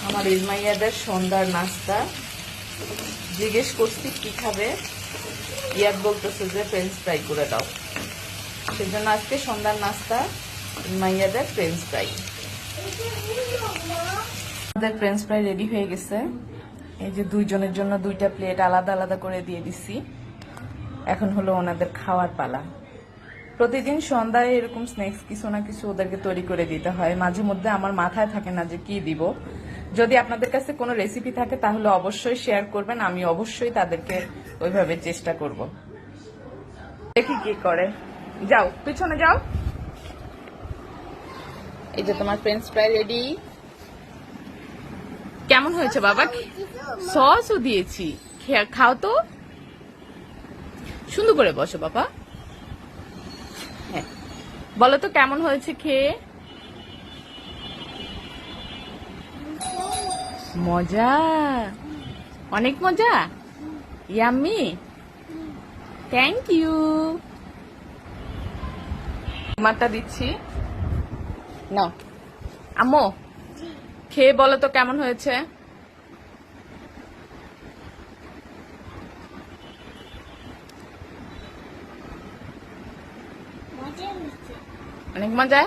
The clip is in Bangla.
আমার ইসমাইয়াদের সন্ধ্যার নাস্তা। জিজ্ঞেস করছি কি খাবে, ইয়াদ বলতেছে যে ফ্রেঞ্চ ফ্রাই করে দাও। সেজন্য আজকে সন্ধ্যার নাস্তা ইসমাইয়াদের ফ্রেঞ্চ ফ্রাই। আমাদের ফ্রেঞ্চ ফ্রাই রেডি হয়ে গেছে। এই যে দুইজনের জন্য দুইটা প্লেট আলাদা আলাদা করে দিয়ে দিছি। এখন হলো ওনাদের খাওয়ার পালা। প্রতিদিন সন্ধ্যায় এরকম স্ন্যাক্স কিছু না কিছু ওদেরকে তৈরি করে দিতে হয়। মাঝে মধ্যে আমার মাথায় থাকে না যে কি দিব। যদি আপনাদের কাছে কোনো রেসিপি থাকে তাহলে অবশ্যই শেয়ার করবেন, আমি অবশ্যই তাদেরকে ওইভাবে চেষ্টা করব। দেখি কি করে। যাও পিছনে যাও। এই যে তোমার ফ্রেঞ্চ ফ্রাই রেডি। কেমন হয়েছে বাবা? সসও দিয়েছি, খাও তো। সুন্দর করে বসো বাবা। হ্যাঁ, বলো তো কেমন হয়েছে খেয়ে? মজা, অনেক মজা। Yummy, thank you. মাটা দিচ্ছি নাও। আম্মু খেয়ে বলো তো কেমন হয়েছে? অনেক মজা।